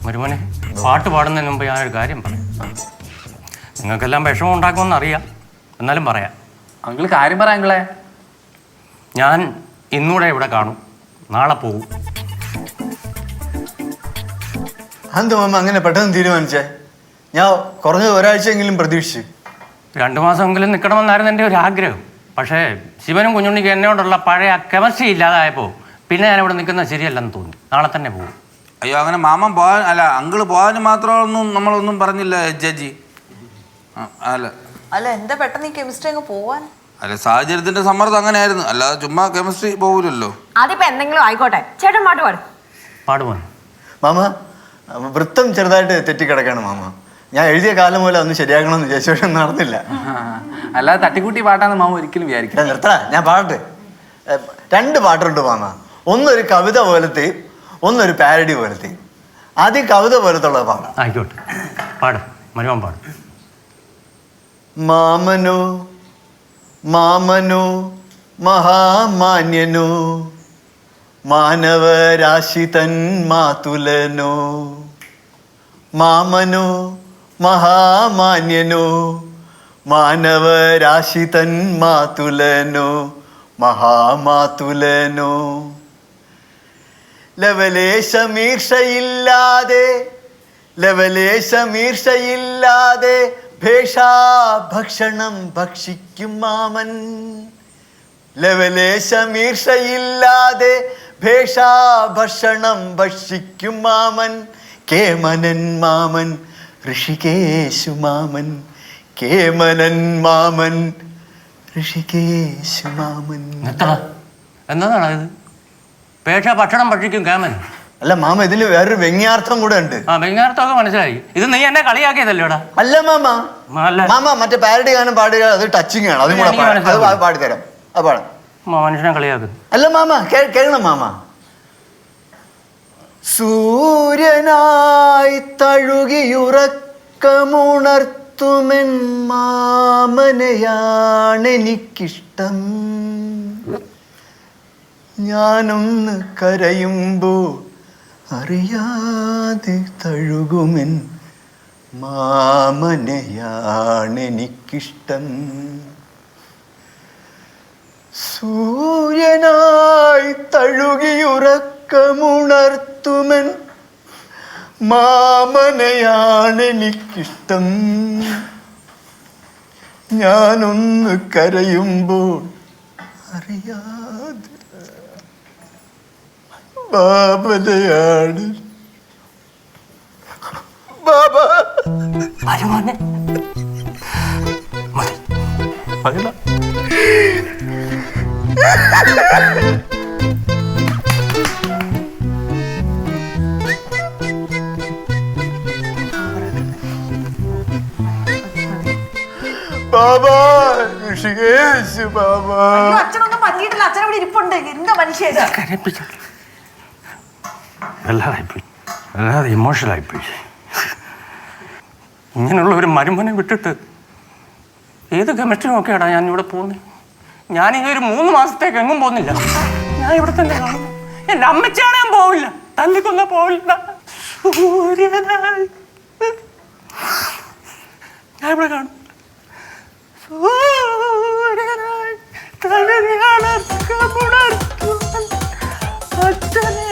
മരുമോനെ, പാട്ട് പാടുന്നതിന് മുമ്പ് ഞാനൊരു കാര്യം പറയാം. നിങ്ങൾക്കെല്ലാം വിഷമം ഉണ്ടാക്കുമെന്ന് അറിയാം, എന്നാലും പറയാം. അങ്കിള് കാര്യം പറയാം അങ്കിളെ. ഞാൻ ഇന്നൂടെ ഇവിടെ കാണും, നാളെ പോകും. അതെന്താ മാമ അങ്ങനെ പെട്ടെന്ന് തീരുമാനിച്ചേ? ഞാൻ കുറഞ്ഞത് ഒരാഴ്ചയെങ്കിലും പ്രതീക്ഷിച്ചു. 2 മാസമെങ്കിലും നിൽക്കണമെന്നായിരുന്നു എൻ്റെ ഒരു ആഗ്രഹം. പക്ഷേ ശിവനും കുഞ്ഞുണ്ണിക്ക് എന്നോടുള്ള പഴയ കെമിസ്ട്രി ഇല്ലാതായപ്പോൾ പിന്നെ ഞാനിവിടെ നിൽക്കുന്നത് ശരിയല്ലെന്ന് തോന്നി. നാളെ തന്നെ പോകും. അയ്യോ, അങ്ങനെ മാമൻ പോകാൻ അല്ല, അങ്കിള് പോകാനും മാത്രമൊന്നും നമ്മളൊന്നും പറഞ്ഞില്ല ചേച്ചി. അല്ല എന്താ പെട്ടെന്ന് ഈ കെമിസ്ട്രി അങ്ങ് പോവാൻ? അല്ല, സാഹചര്യത്തിന്റെ സമ്മർദ്ദം അങ്ങനെയായിരുന്നു, അല്ലാതെ ചുമ്മാ കെമിസ്ട്രി പോകൂലല്ലോ. അതിപ്പോ എന്തെങ്കിലും ആയിക്കോട്ടെ, ചേട്ടൻ പാട്ട് പാടും. പാടുവാൻ മാമ വൃത്തം ചെറുതായിട്ട് തെറ്റിക്കിടക്കാണ് മാമ. ഞാൻ എഴുതിയ കാലം പോലെ ഒന്ന് ശരിയാക്കണമെന്ന് വിചാരിച്ചു, പക്ഷെ നടന്നില്ല. അല്ലാതെ തട്ടിക്കൂട്ടി പാട്ടാന്ന് മാമ ഒരിക്കലും വിചാരിക്കില്ല. നിർത്തടാ, ഞാൻ പാടട്ടെ. 2 പാട്ടുണ്ട് മാമ. ഒന്നൊരു കവിത പോലത്തെയും ഒന്നൊരു പാരഡി പോലത്തെയും. ആദ്യം കവിത പോലത്തുള്ളത് പാടാം. ആയിക്കോട്ടെ, പാടും. മരുമോൻ പാടും. മാമനോ മാമനോ മഹാമാന്യനോ മാനവരാശി തൻ മാതുലനോ. മാമനോ മഹാമാന്യനോ മാനവരാശി തൻ മാതുലനോ മഹാമാതുലനോ. ലവലേശമീർഷയില്ലാതെ ഭേഷാഭക്ഷണം ഭക്ഷിക്കും മാമൻ. ലവലേശമീർഷയില്ലാതെ ഭേഷാഭക്ഷണം ഭക്ഷിക്കും മാമൻ. കേമനൻ മാമൻ ഋഷികേശു മാമൻ. കേമനൻ മാമൻ ഋഷികേശു മാമൻ. എന്നതാണ് ഇത്? പേക്ഷ ഭക്ഷണം ഭക്ഷിക്കും കേമൻ. അല്ല മാമ, ഇതിൽ വേറൊരു വ്യംഗ്യാർത്ഥം കൂടെ ഉണ്ട്. ആ, വ്യംഗ്യാർത്ഥമൊക്കെ മനസ്സിലായി. ഇത് നീ എന്നെ കളിയാക്കിയതല്ലോടാ? അല്ല മാമ, മാമ മറ്റേ പാരഡി ഗാനം പാടുക, അത് ടച്ചിങ് ആണ്. അതും കൂടെ പാടിത്തരാം. അത് പാടാം. മനുഷ്യനെ കളിയാക്കുന്നു. അല്ല മാമ, കേൾക്കണം മാമ. സൂര്യനായി തഴുകിയുറക്കമുണർത്തുമെൻ മാമനെയാണെനിക്കിഷ്ടം. ഞാനൊന്ന് കരയുമ്പോൾ അറിയാതെ തഴുകുമെൻ മാമനെയാണെനിക്കിഷ്ടം. സൂര്യനായി തഴുകിയുറക്കമുണർത്തുമെൻ മാമനെയാണെനിക്കിഷ്ടം. ഞാനൊന്ന് കരയുമ്പോൾ അറിയാതെ ബാബനെയാണ്. ബാബ മരുമോനെ, മതി. മതിടാ. ബാബാ, ഋഷികേശ് ബാബാ. അച്ഛനൊന്നും പറ്റിയിട്ടില്ല, അച്ഛൻ ഇവിടെ ഇരിപ്പുണ്ട്. എന്താ മനുഷ്യൻ? അല്ലാതെ ഇമോഷണലായിപ്പോയി. ഇങ്ങനെയുള്ള ഒരു മരുമനെ വിട്ടിട്ട് ഏത് കെമിസ്ട്രി നോക്കിയാടാ ഞാൻ ഇവിടെ പോകുന്നത്? ഞാനിനി ഒരു 3 മാസത്തേക്ക് എങ്ങും പോകുന്നില്ല. ഞാൻ ഇവിടെ തന്നെ കാണുന്നു. എൻ്റെ അമ്മച്ചാണ് ഞാൻ പോവില്ല, തല്ലിക്കൊന്ന പോവില്ല. സൂര്യനായി ഞാൻ ഇവിടെ കാണും. സൂര്യനായി തലയാളർക്കമുണർത്തുവാൻ അച്ഛനെ